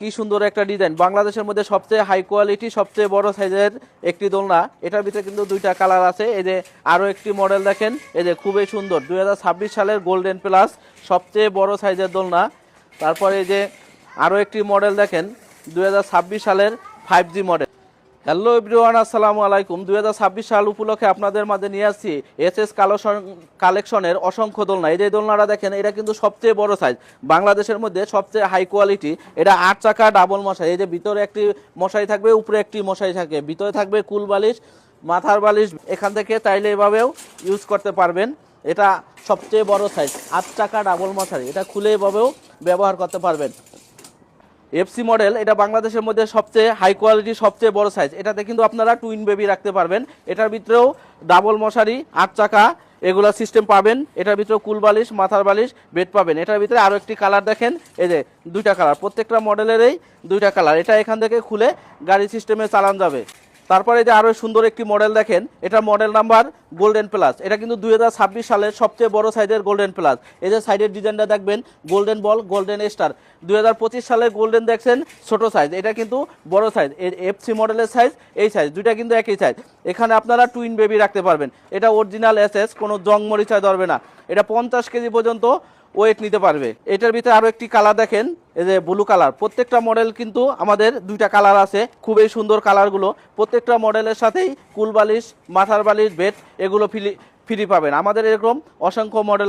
কি সুন্দর একটা ডিজাইন, বাংলাদেশের মধ্যে সবচেয়ে হাই কোয়ালিটি সবচেয়ে বড় সাইজের একটি দোলনা। এটার ভিতরে কিন্তু দুইটা কালার আছে। এই যে আরো একটি মডেল দেখেন, এই যে খুবই সুন্দর 2026 সালের গোল্ডেন প্লাস সবচেয়ে বড় সাইজের দোলনা। তারপরে এই যে আরো একটি মডেল দেখেন 2026 সালের 5G মডেল। হ্যালো এভরিওয়ান, আসসালামু আলাইকুম। 2026 সাল উপলক্ষে আপনাদের মাঝে নিয়ে আসছি এসএস কালেকশনের অসংখ্য দোলনা। এই যে দোলনাটা দেখেন, এটা কিন্তু সবচেয়ে বড় সাইজ, বাংলাদেশের মধ্যে সবচেয়ে হাই কোয়ালিটি। এটা 8 চাকা ডাবল মশারি। এই যে ভিতরে একটি মশারি থাকবে, উপরে একটি মশারি থাকবে, ভিতরে থাকবে কুল বালিশ, মাথার বালিশ। এখান থেকে চাইলে এভাবেও ইউজ করতে পারবেন। এটা সবচেয়ে বড় সাইজ, 8 চাকা ডাবল মশারি। এটা খুলে এভাবেও ব্যবহার করতে পারবেন। এফসি মডেল, এটা বাংলাদেশের মধ্যে সবচেয়ে হাই কোয়ালিটি সবচেয়ে বড় সাইজ। এটাতে কিন্তু আপনারা টুইন বেবি রাখতে পারবেন। এটার ভিতরেও ডাবল মশারি, 8 চাকা এগুলা সিস্টেম পাবেন। এটার ভিতরে কুল বালিশ, মাথার বালিশ, বেড পাবেন। এটার ভিতরে আরও একটি কালার দেখেন, এই যে দুইটা কালার, প্রত্যেকটা মডেলেরই দুইটা কালার। এটা এখান থেকে খুলে গাড়ি সিস্টেমে চালান যাবে। তারপরে যে আরো সুন্দর একটি মডেল দেখেন, এটা মডেল নাম্বার গোল্ডেন প্লাস। এটা কিন্তু 2026 সালের সবচেয়ে বড় সাইজের গোল্ডেন প্লাস। এই যে সাইডের ডিজাইনটা দেখবেন, গোল্ডেন বল, গোল্ডেন স্টার। 2025 সালের গোল্ডেন দেখছেন ছোট সাইজ, এটা কিন্তু বড় সাইজ। এর এফসি মডেলের সাইজ, এই সাইজ দুইটা কিন্তু একই সাইজ। এখানে আপনারা টুইন বেবি রাখতে পারবেন। এটা অরিজিনাল এসএস, কোনো জং মরিচা ধরবে না। এটা 50 কেজি পর্যন্ত ওয়েট নিতে পারবে। এটার ভিতরে আরো একটি কালার দেখেন, এই যে ব্লু কালার। প্রত্যেকটা মডেল কিন্তু আমাদের দুইটা কালার আছে, খুবই সুন্দর কালারগুলো। প্রত্যেকটা মডেলের সাথেই কুল বালিশ, মাথার বালিশ, বেড এগুলো ফ্রি পাবেন। আমাদের এরকম অসংখ্য মডেল।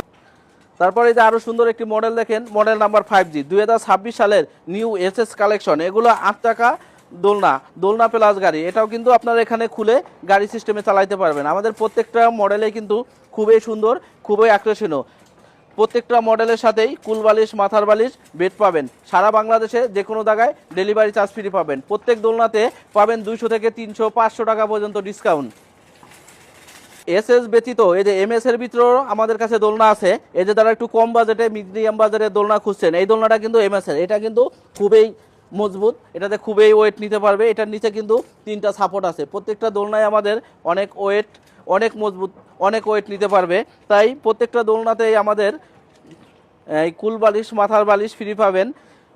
তারপরে এই যে আরো সুন্দর একটি মডেল দেখেন, মডেল নাম্বার 5G 2026 সালের নিউ এসএস কালেকশন। এগুলো 8 টাকা দোলনা প্লাস গাড়ি। এটাও কিন্তু আপনারা এখানে খুলে গাড়ি সিস্টেমে চালাইতে পারবেন। আমাদের প্রত্যেকটা মডেলে কিন্তু খুবই সুন্দর, খুবই আকর্ষণীয়। প্রত্যেকটা মডেলের সাথেই কুল বালিশ, মাথার বালিশ, বেড পাবেন। সারা বাংলাদেশে যে কোনো জায়গায় ডেলিভারি চার্জ ফ্রি পাবেন। প্রত্যেক দোলনাতে পাবেন 200 থেকে 300, 500 টাকা পর্যন্ত ডিসকাউন্ট। এসএস ব্যতীত এই যে এমএস এর ভিতরেও আমাদের কাছে দোলনা আছে। এই যে যারা একটু কম বাজেটে, মিডিয়াম বাজারের দোলনা খুঁজছেন, এই দোলনাটা কিন্তু এমএস এর। এটা কিন্তু খুবই মজবুত, এটাতে খুবই ওয়েট নিতে পারবে। এটার নিচে কিন্তু 3টা সাপোর্ট আছে। প্রত্যেকটা দোলনায় আমাদের অনেক ওয়েট, অনেক মজবুত, অনেক ওয়েট নিতে পারবে। তাই প্রত্যেকটা দোলনাতেই আমাদের এই কুল বালিশ, মাথার বালিশ ফ্রি পাবেন।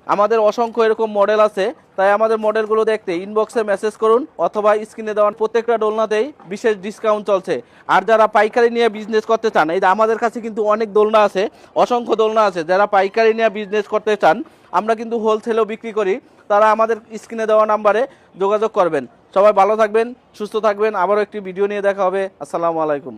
আমাদের অসংখ্য এরকম মডেল আছে। তাই আমাদের মডেলগুলো দেখতে ইনবক্সে মেসেজ করুন, অথবা স্ক্রিনে দেওয়া প্রত্যেকটা দোলনাতেই বিশেষ ডিসকাউন্ট চলছে। আর যারা পাইকারি নিয়ে বিজনেস করতে চান, এই আমাদের কাছে কিন্তু অনেক দোলনা আছে, অসংখ্য দোলনা আছে। যারা পাইকারি নিয়ে বিজনেস করতে চান, আমরা কিন্তু হোলসেলও বিক্রি করি। তারা আমাদের স্ক্রিনে দেওয়া নাম্বারে যোগাযোগ করবেন। সবাই ভালো থাকবেন, সুস্থ থাকবেন। আবারও একটি ভিডিও নিয়ে দেখা হবে। আসসালামু আলাইকুম।